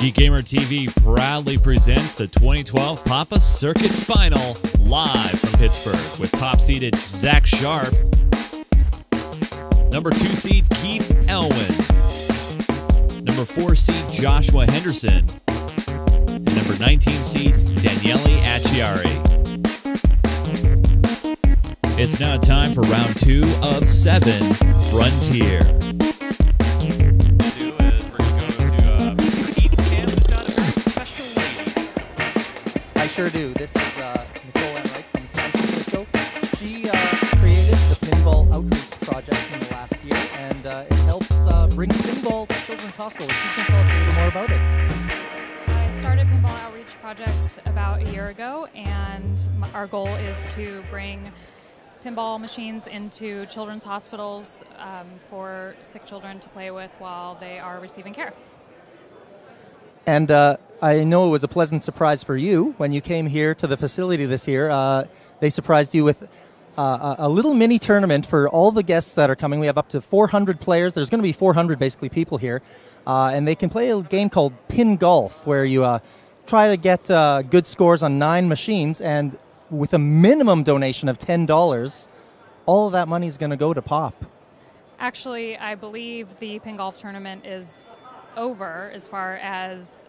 GeekGamerTV proudly presents the 2012 Papa Circuit Final live from Pittsburgh with top-seeded Zach Sharp, number 2 seed Keith Elwin, number 4 seed Joshua Henderson, and number 19 seed Daniele Acciari. It's now time for round 2 of 7, Frontier. Sure do. This is Nicole Enright from San Francisco. She created the Pinball Outreach Project in the last year, and it helps bring pinball to Children's Hospital. She can tell us a little more about it. I started Pinball Outreach Project about a year ago, and our goal is to bring pinball machines into children's hospitals for sick children to play with while they are receiving care. And I know it was a pleasant surprise for you when you came here to the facility this year. They surprised you with a little mini tournament for all the guests that are coming. We have up to 400 players. There's going to be 400 basically people here. And they can play a game called Pin Golf, where you try to get good scores on 9 machines. And with a minimum donation of $10, all of that money is going to go to Pop. Actually, I believe the Pin Golf tournament is over as far as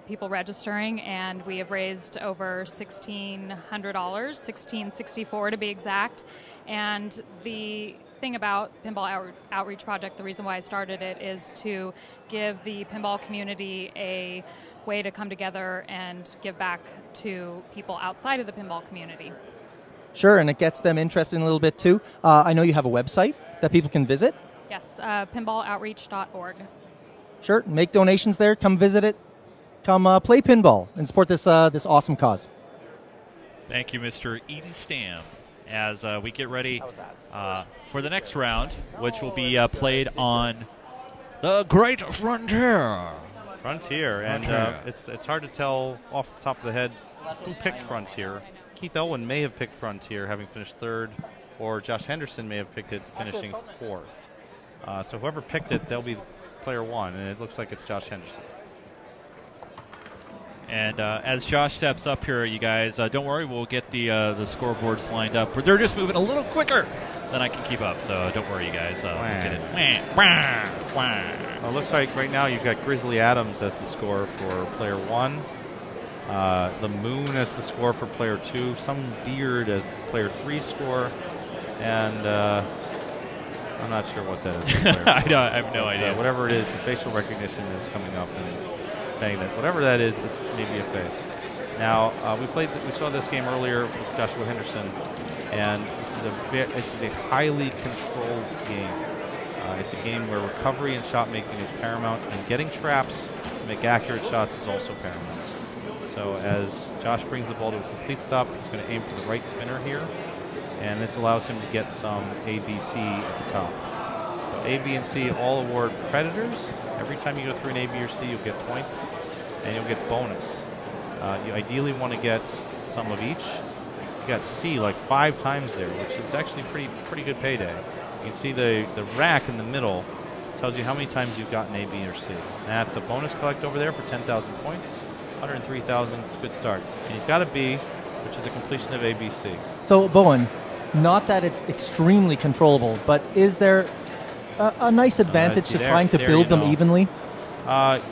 people registering, and we have raised over $1,600, $1,664 to be exact. And the thing about Pinball Outreach Project, the reason why I started it, is to give the pinball community a way to come together and give back to people outside of the pinball community. Sure, and it gets them interested in a little bit too. I know you have a website that people can visit. Yes, pinballoutreach.org. Sure, make donations there. Come visit it. Come play pinball and support this this awesome cause. Thank you, Mr. Eden Stam. As we get ready for the next round, which will be played on the Great Frontier. Frontier, and it's hard to tell off the top of the head who picked Frontier. Keith Elwin may have picked Frontier, having finished 3rd, or Josh Henderson may have picked it, finishing 4th. So whoever picked it, they'll be player 1, and it looks like it's Josh Henderson. And as Josh steps up here, you guys, don't worry, we'll get the scoreboards lined up. They're just moving a little quicker than I can keep up, so don't worry, you guys. We'll get it. Well, it looks like right now you've got Grizzly Adams as the score for player 1, the Moon as the score for player 2, some Beard as player 3 score, and I'm not sure what that is. I have no idea. Whatever it is, the facial recognition is coming up and saying that whatever that is, it's maybe a face. Now, we saw this game earlier with Joshua Henderson, and this is a highly controlled game. It's a game where recovery and shot making is paramount, and getting traps to make accurate shots is also paramount. So as Josh brings the ball to a complete stop, he's going to aim for the right spinner here, and this allows him to get some A, B, C at the top. So A, B, and C all award Predators. Every time you go through an A, B, or C, you'll get points, and you'll get bonus. You ideally want to get some of each. You got C like 5 times there, which is actually pretty good payday. You can see the rack in the middle tells you how many times you've gotten A, B, or C. And that's a bonus collect over there for 10,000 points, 103,000 spit start. And he's got a B, which is a completion of A, B, C. So, Bowen, not that it's extremely controllable, but is there a nice advantage to trying to build them evenly?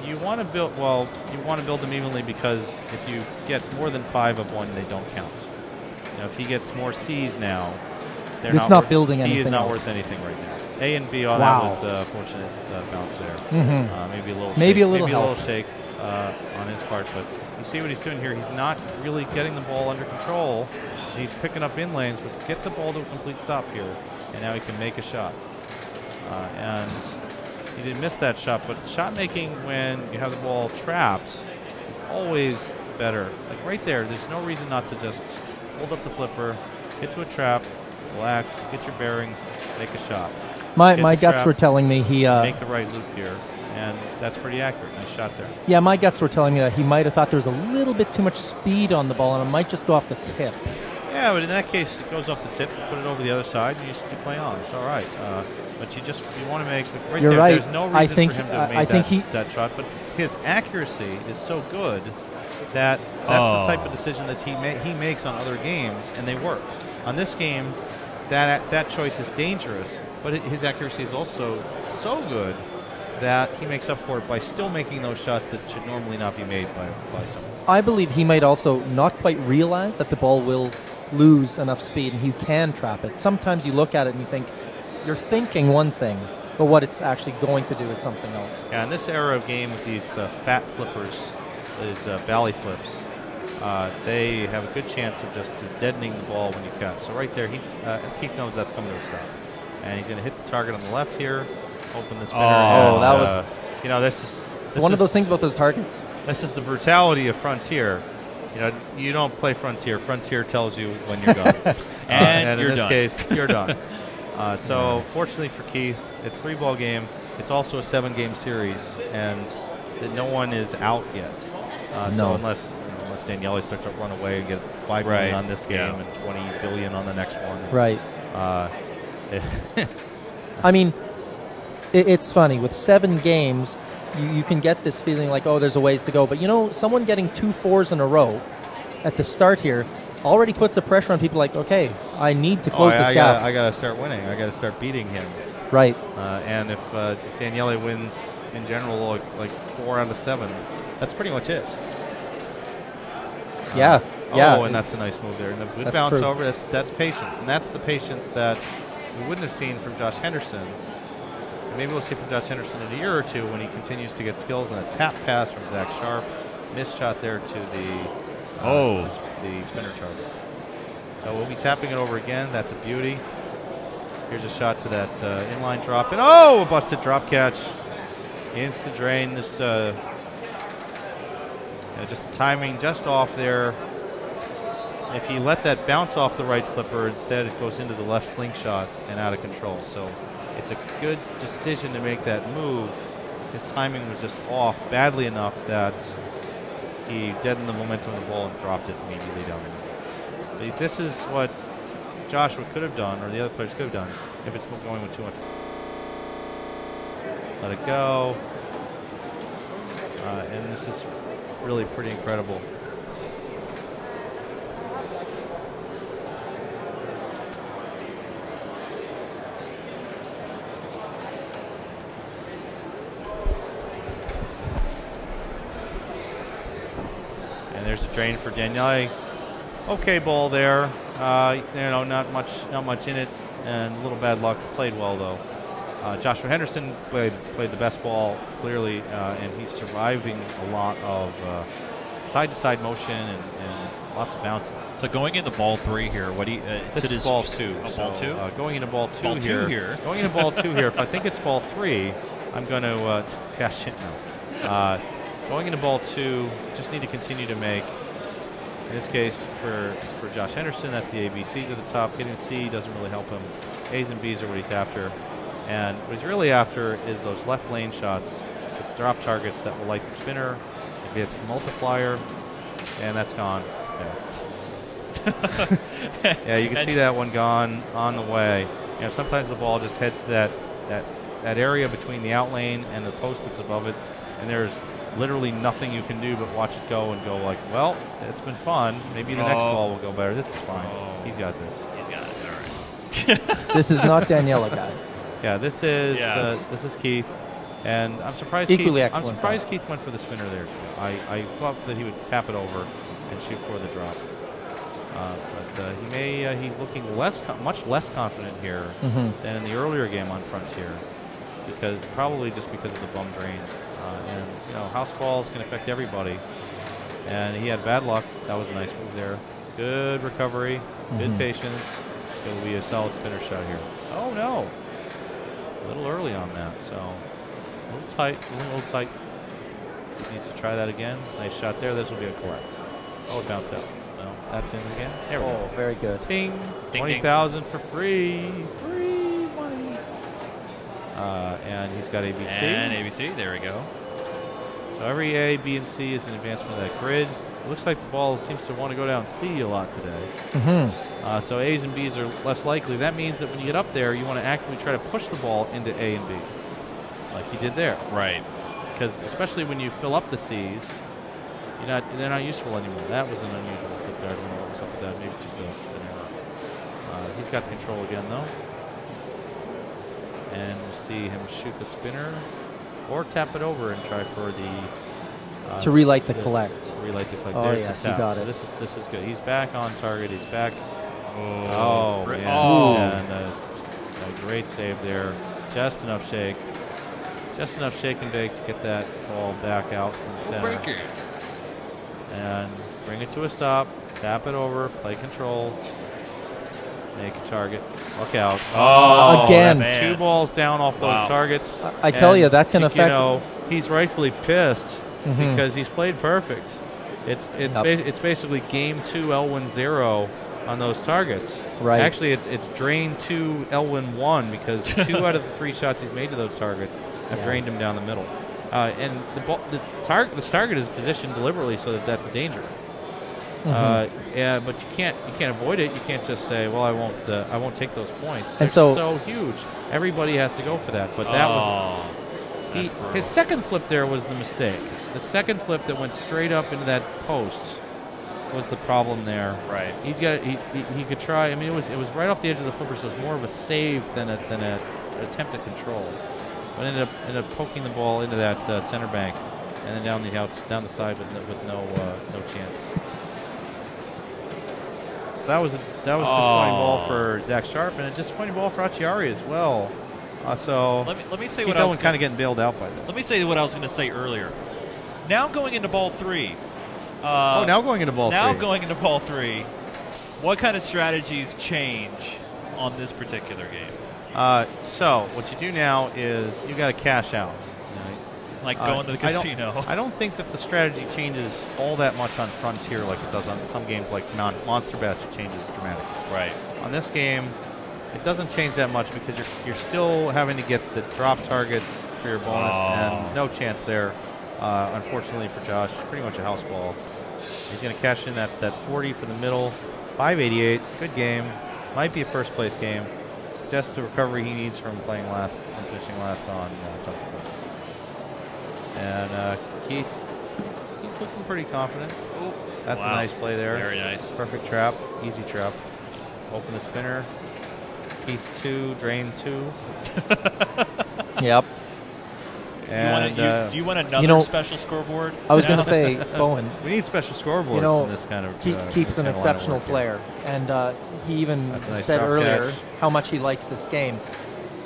You want to build them evenly because if you get more than 5 of one, they don't count. Now, if he gets more C's now, it's not building anything. C is not else. worth anything right now. A and B, that was a fortunate bounce there. Mm-hmm. Maybe a little shake on his part, but you see what he's doing here. He's not really getting the ball under control. He's picking up in lanes, but get the ball to a complete stop here, and now he can make a shot. And he did miss that shot, but shot making when you have the ball trapped is always better. Like right there's no reason not to just hold up the flipper, hit to a trap, relax, get your bearings, make a shot. My guts were telling me he make the right loop here, and that's pretty accurate. Nice shot there. Yeah, my guts were telling me that he might have thought there was a little bit too much speed on the ball, and it might just go off the tip. Yeah, but in that case, it goes off the tip, you put it over the other side, and you play on. It's all right. But you want to make right You're there. right. There's no reason for him to have made that shot, but his accuracy is so good that that's the type of decision that he makes on other games, and they work. On this game, that choice is dangerous, but his accuracy is also so good that he makes up for it by still making those shots that should normally not be made by someone. I believe he might also not quite realize that the ball will lose enough speed and he can trap it. Sometimes you look at it and you think, you're thinking one thing, but what it's actually going to do is something else. Yeah, in this era of game with these fat flippers, these bally flips, they have a good chance of just deadening the ball when you catch. So right there, Keith knows that's coming to a stop. And he's going to hit the target on the left here, open the spinner. Oh, that was... You know, this is one of those things about those targets. This is the brutality of Frontier. You know, you don't play Frontier. Frontier tells you when you're done. and in this case, you're done. So fortunately for Keith, it's a 3-ball game. It's also a 7-game series, and no one is out yet. So unless Daniele starts to run away and get $5 million on this game and $20 billion on the next one. Right. I mean, it's funny. With 7 games, you can get this feeling like, oh, there's a ways to go. But, you know, someone getting 2 4s in a row at the start here already puts a pressure on people like, okay, I need to close this gap. I got to start winning. I got to start beating him. Right. And if Daniele wins in general like 4 out of 7, that's pretty much it. Yeah. Oh, and that's a nice move there. And a good bounce true. over. That's patience. And that's the patience that we wouldn't have seen from Josh Henderson. And maybe we'll see from Josh Henderson in a year or two when he continues to get skills and a tap pass from Zach Sharp. Missed shot there to the spinner target. So we'll be tapping it over again. That's a beauty. Here's a shot to that inline drop. And a busted drop catch. Instant drain. This just the timing just off there. If he let that bounce off the right flipper, instead it goes into the left slingshot and out of control. So it's a good decision to make that move. His timing was just off badly enough that he deadened the momentum of the ball and dropped it immediately down there. This is what Joshua could have done, or the other players could have done, if it's going with 200. Let it go. And this is really pretty incredible. And there's a drain for Daniele. Okay ball there. You know, not much in it, and a little bad luck. Played well though. Joshua Henderson played the best ball clearly, and he's surviving a lot of side-to-side motion and lots of bounces. So going into ball 3 here, what do you? This is ball 2. Ball 2. Going into ball 2 Ball here. 2 here. Going into ball 2 here. If I think it's ball 3, I'm going to cash it now. Going into ball 2, just need to continue to make. In this case, for Josh Henderson, that's the ABCs at the top. Hitting C doesn't really help him. A's and B's are what he's after. And what he's really after is those left lane shots with drop targets that will light the spinner. If it's a multiplier, and that's gone. Yeah, yeah, you can see that one gone on the way. You know, sometimes the ball just heads to that area between the out lane and the post that's above it, and there's literally nothing you can do but watch it go and go like, well, it's been fun. Maybe the next ball will go better. This is fine. He's got this. He's got it. All right. This is not Daniele, guys. Yeah, this is Keith, and I'm surprised. Equally Keith, excellent. I'm surprised Keith went for the spinner there. I thought that he would tap it over and shoot for the drop, but he's looking much less confident here than in the earlier game on Frontier, probably just because of the bum drain. And you know, house balls can affect everybody, and he had bad luck. That was a nice move there. Good recovery, good patience. It'll be a solid spinner shot here. Oh no. A little early on that, so a little tight, Needs to try that again. Nice shot there. This will be a collect. Oh, it bounced out. No, that's in again. There we go. Very good. Ding. 20,000 for free. Free money. And he's got ABC. And ABC. There we go. So every A, B, and C is an advancement of that grid. It looks like the ball seems to want to go down C a lot today. So A's and B's are less likely. That means that when you get up there, you want to actively try to push the ball into A and B, like he did there. Right. Because especially when you fill up the C's, they're not useful anymore. That was an unusual flip there. I don't know what was up with that. Maybe just an error. He's got control again, though. And we'll see him shoot the spinner or tap it over and try for the... to relight the collect. Relight the collect. Oh, There's yes, the you got so it. This is good. He's back on target. He's back. Oh, man. oh. And a great save there. Just enough shake. Just enough shake and bake to get that ball back out from center. Break it. And bring it to a stop. Tap it over. Play control. Make a target. Look out. Oh, again. 2 balls down off those targets. I tell you, that can affect... You know, he's rightfully pissed because he's played perfect. It's basically game 2 L1 0 on those targets. Right. Actually, it's drain 2 L1 1 because 2 out of the 3 shots he's made to those targets have drained him down the middle. And the target is positioned deliberately so that that's a danger. Yeah, but you can't avoid it. You can't just say, "Well, I won't take those points." And They're so huge. Everybody has to go for that. But that was his second flip. There was the mistake. The second flip that went straight up into that post was the problem there. Right. He could try. I mean, it was right off the edge of the flipper, so it was more of a save than an attempt at control. But ended up poking the ball into that center bank, and then down the side with no chance. So that was a disappointing ball for Zach Sharp and a disappointing ball for Acciari as well. So let me say what I was kind of getting bailed out by that. Let me say what I was going to say earlier. Now going into ball 3. Now going into ball 3. Now going into ball 3. What kind of strategies change on this particular game? So what you do now is you got to cash out. Like going to the casino. I don't think that the strategy changes all that much on Frontier like it does on some games like Monster Bash. It changes dramatically. Right. On this game, it doesn't change that much because you're still having to get the drop targets for your bonus, and no chance there. Unfortunately for Josh, pretty much a house ball. He's going to cash in that 40 for the middle. 588, good game. Might be a first place game. Just the recovery he needs from playing last and finishing last on jump ball. And Keith looking pretty confident. Ooh, that's a nice play there. Very nice. Perfect trap, easy trap. Open the spinner. Keith 2, drain 2. Yep. And do you want another special scoreboard? I was going to say, Bowen. We need special scoreboards in this kind of. Keith's an exceptional player, and he even said earlier how much he likes this game.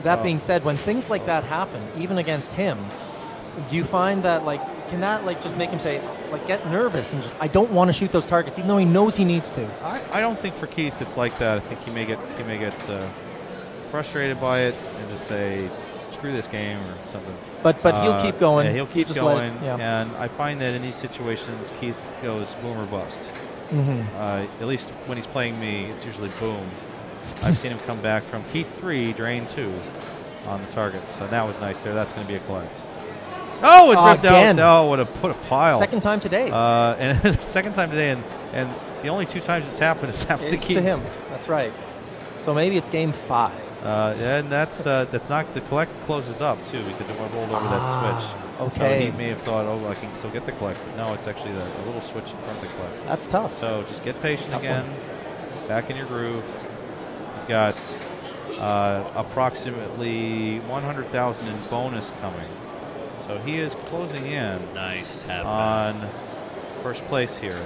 That being said, when things like that happen, even against him, do you find that can that just make him say get nervous and just I don't want to shoot those targets even though he knows he needs to? I don't think for Keith it's like that. I think he may get frustrated by it and just say screw this game or something. But he'll keep going. Yeah, he'll keep going. And I find that in these situations Keith goes boom or bust. At least when he's playing me, it's usually boom. I've seen him come back from Keith 3, drain 2 on the targets. So that was nice there. That's going to be a collect. Oh, it ripped out. Oh, what a pile. Second time today. And second time today, and the only 2 times it's happened to Keith. To him. That's right. So maybe it's game 5. And that's not the collect closes up too because it went rolled over that switch. Okay. So he may have thought, I can still get the collect. But no, it's actually a little switch in front of the collect. That's tough. So just get patient again. Back in your groove. He's got approximately 100,000 in bonus coming. So he is closing in on first place here.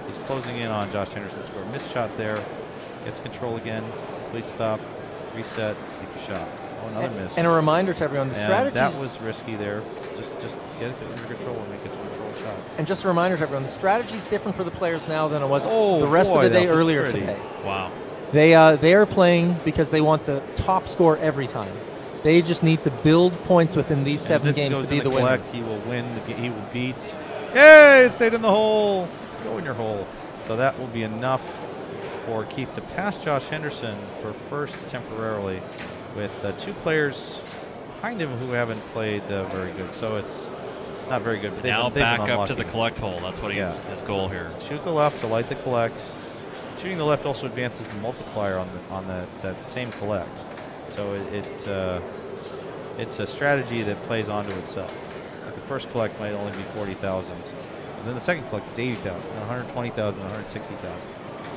He's closing in on Josh Henderson's score. Missed shot there. Gets control again. Complete stop. Reset. Take a shot. Oh, another miss. And a reminder to everyone, the strategies... That was risky there. Just get it under control and make it a controlled shot. And just a reminder to everyone, the strategy is different for the players now than it was the rest of the day earlier today. Wow. They are playing because they want the top score every time. They just need to build points within these 7 games to be the winner. He will win. He will beat. Yay! It stayed in the hole. Go in your hole. So that will be enough for Keith to pass Josh Henderson for first temporarily, with 2 players behind him who haven't played very good. So it's not very good. But now they've back been up to unlucky. the collect hole. That's what his goal here. Shoot the left to light the collect. Shooting the left also advances the multiplier on that same collect. So it's a strategy that plays onto itself. Like the first collect might only be 40,000. And then the second collect is 80,000, 120,000, 160,000.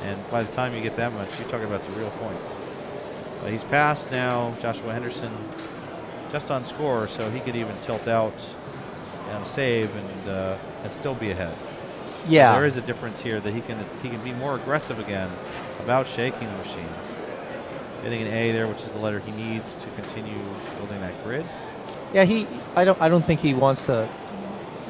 And by the time you get that much, you're talking about some real points. He's passed now. Joshua Henderson just on score, so he could even tilt out and save and still be ahead. Yeah. There is a difference here that he can be more aggressive again about shaking the machine. Getting an A there, which is the letter he needs to continue building that grid. Yeah, I don't think he wants to.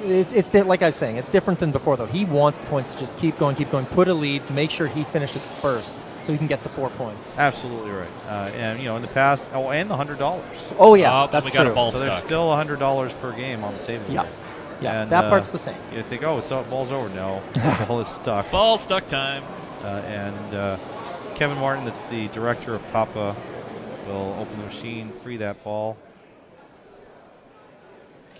It's like I was saying, it's different than before though. He wants the points to just keep going, put a lead, make sure he finishes first, so he can get the 4 points. Absolutely right. And in the past, and the $100. Oh yeah, that's we true. got a ball so stuck. there's still $100 per game on the table. Yeah, here. yeah, And, that part's the same. You think, oh, ball's over. No, the ball is stuck. Ball stuck time. And Kevin Martin, the director of Papa, will open the machine, free that ball.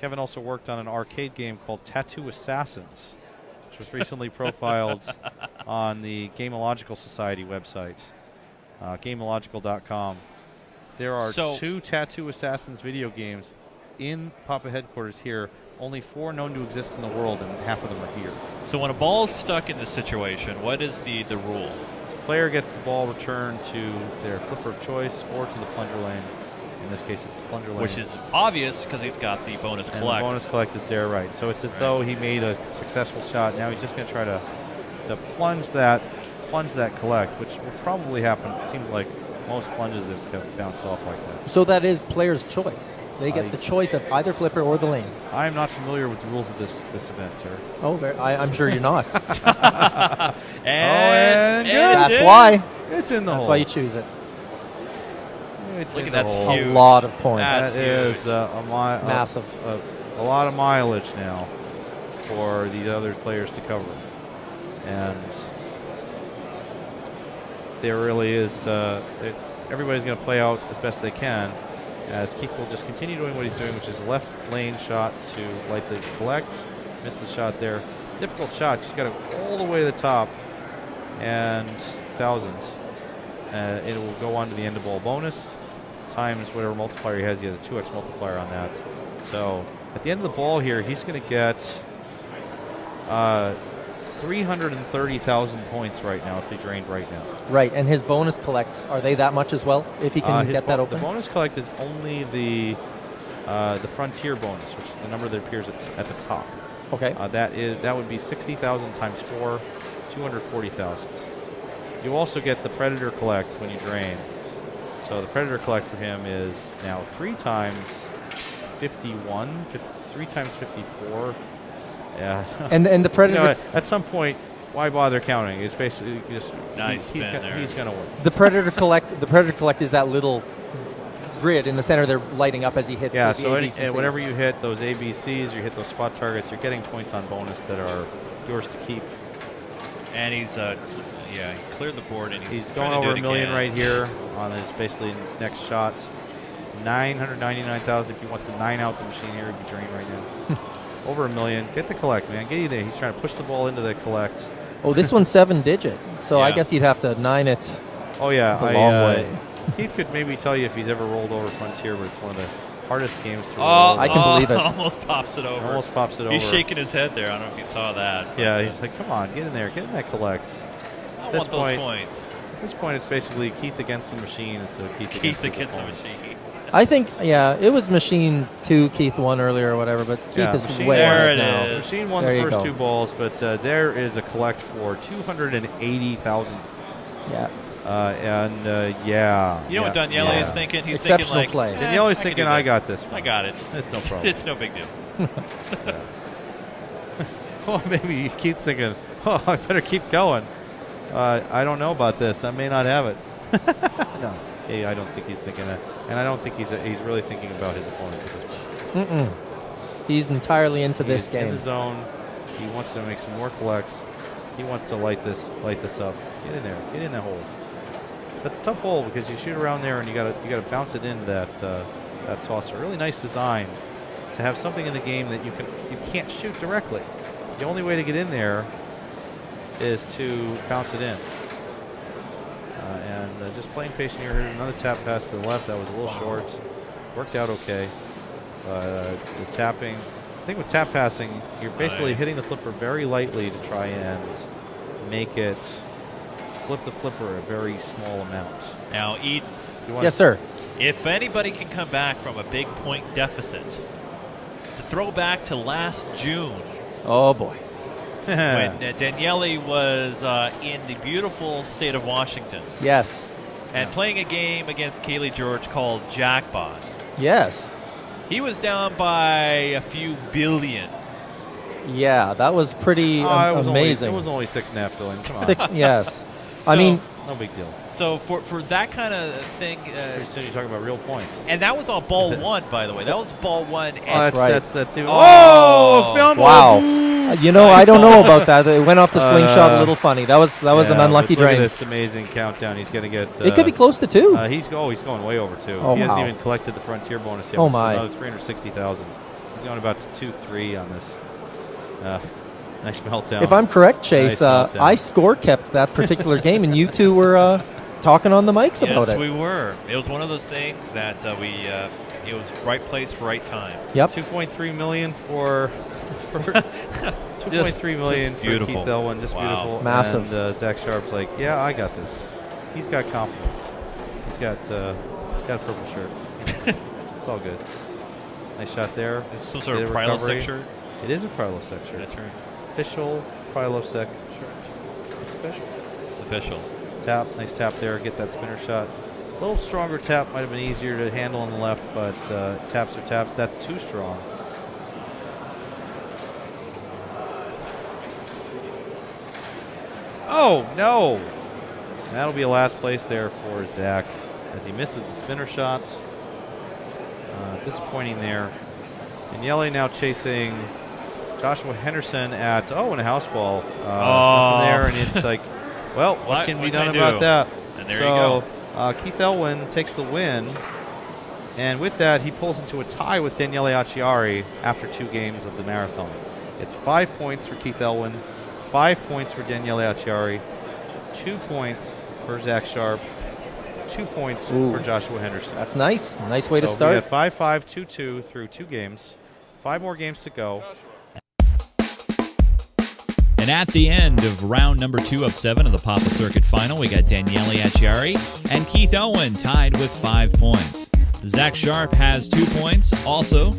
Kevin also worked on an arcade game called Tattoo Assassins, which was recently profiled on the Gamological Society website, gamological.com. There are 2 Tattoo Assassins video games in Papa headquarters here. Only 4 known to exist in the world, and half of them are here. So when a ball is stuck in this situation, what is the rule? Player gets the ball returned to their flipper of choice or to the plunger lane. In this case, it's the plunger lane. Which is obvious because he's got the bonus and collect. the bonus collect is there, right. So it's as though he made a successful shot. Now he's just going to try to plunge that collect, which will probably happen. It seems like most plunges have bounced off like that. So that is player's choice. They get the choice of either flipper or the lane. I'm not familiar with the rules of this event, sir. Oh, I'm sure you're not. and that's why. It's in the hole. That's why you choose it. Look at that huge. A lot of points. That's that is massive. A lot of mileage now for the other players to cover. And there really is, everybody's going to play out as best they can, as Keith will just continue doing what he's doing, which is a left lane shot to light the collect. Missed the shot there. Difficult shot. She's got to go all the way to the top. And 1,000. It will go on to the end of ball bonus. Times whatever multiplier he has. He has a 2x multiplier on that. So at the end of the ball here, he's going to get 330,000 points right now if he drained right now. Right, and his bonus collects, are they that much as well? If he can get that open? The bonus collect is only the frontier bonus, which is the number that appears at the top. Okay. That would be 60,000 times 4, 240,000. You also get the predator collect when you drain. So the predator collect for him is now 3 times 51, 3 times 54. Yeah. And the predator. At some point, why bother counting? It's basically just Nice spin there. He's going to win. The predator collect is that little grid in the center. They're lighting up as he hits. Yeah. The So ABCs. and whenever you hit those ABCs, you hit those spot targets, you're getting points on bonus that are yours to keep. And he's he cleared the board and he's going over $1 million right here on his his next shot. 999,000. If he wants to 9 out the machine here, he'd be drained right now. Over $1 million. Get the collect, man. Get you there. He's trying to push the ball into the collect. Oh, this one's 7-digit. So Yeah. I guess you'd have to 9 it. Oh yeah, a long way. Keith could maybe tell you if he's ever rolled over Frontier, but it's one of the hardest games to roll. I can believe it. Almost pops it over. Almost pops it over. He's shaking his head there. I don't know if you saw that. Yeah, he's like, come on, get in there, get in that collect. I want those points. At this point, it's basically Keith against the machine, and so Keith against the machine. I think, it was Machine 2, Keith 1 earlier or whatever, but Keith is way there ahead it now. is. Machine won There the you first go. 2 balls, but there is a collect for 280,000. Yeah. You know what Daniele is thinking? He's Exceptional thinking play. Daniele's thinking, I got this one. I got it. It's no problem. It's no big deal. Well, maybe Keith's thinking, oh, I better keep going. I don't know about this. I may not have it. No, hey, I don't think he's thinking that. And I don't think he's really thinking about his opponents at this point. He's entirely into this He's game. in the zone. He wants to make some more collects. He wants to light this up. Get in there. Get in that hole. That's a tough hole because you shoot around there and you gotta bounce it into that saucer. Really nice design to have something in the game that you can't shoot directly. The only way to get in there is to bounce it in. And just playing patient here. Another tap pass to the left that was a little short. Worked out okay. The tapping, I think with tap passing, you're basically hitting the flipper very lightly to try and make it flip the flipper a very small amount. Now, Eden. Yes, sir. If anybody can come back from a big point deficit, to throw back to last June. Oh, boy. When Daniele was in the beautiful state of Washington. Yes. And playing a game against Kaylee George called Jackpot. Yes. He was down by a few billion. Yeah, that was pretty amazing. It was only $6.5 billion. Come on. Yes. So, I mean, no big deal. So for that kind of thing, you're talking about real points. And that was all ball one, by the way. That was ball one. And that's right. That's even. Oh, found wow. one. You know, I don't know about that. It went off the slingshot a little funny. That was an unlucky drain. Look at this amazing countdown. He's going to get. It could be close to 2. He's going way over 2. Oh, he hasn't even collected the frontier bonus yet. Oh my! Another 360,000. He's going about 2-3 on this. Nice meltdown. If I'm correct, Chase, nice I score kept that particular game, and you two were talking on the mics about it. Yes, we were. It was one of those things that it was right place, right time. Yep. 2.3 million for 2.3 million for beautiful. Keith Elwin. Just beautiful. Massive. And Zach Sharp's like, yeah, I got this. He's got confidence. He's got a purple shirt. It's all good. Nice shot there. Is some sort of Prilosec shirt? It is a Prilosec shirt. That's right. Official Prilosec shirt. It's official. It's official. Tap, nice tap there. Get that spinner shot. A little stronger tap might have been easier to handle on the left, but taps are taps. That's too strong. Oh no! And that'll be a last place there for Zach as he misses the spinner shot. Disappointing there. And Yele now chasing Joshua Henderson at and a house ball there, and it's like, well, what can be done about that? And there you go. Keith Elwin takes the win, and with that, he pulls into a tie with Daniele Acciari after 2 games of the marathon. It's 5 points for Keith Elwin, 5 points for Daniele Acciari, 2 points for Zach Sharp, 2 points for Joshua Henderson. That's nice. Nice way to start. We have 5-5, 2-2 through 2 games. 5 more games to go. And at the end of round number 2 of 7 of the Papa Circuit Final, we got Daniele Acciari and Keith Elwin tied with 5 points. Zach Sharp has 2 points. Also,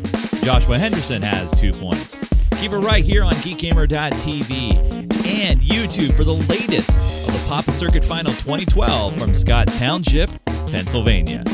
Joshua Henderson has 2 points. Keep it right here on GeekGamer.tv and YouTube for the latest of the Papa Circuit Final 2012 from Scott Township, Pennsylvania.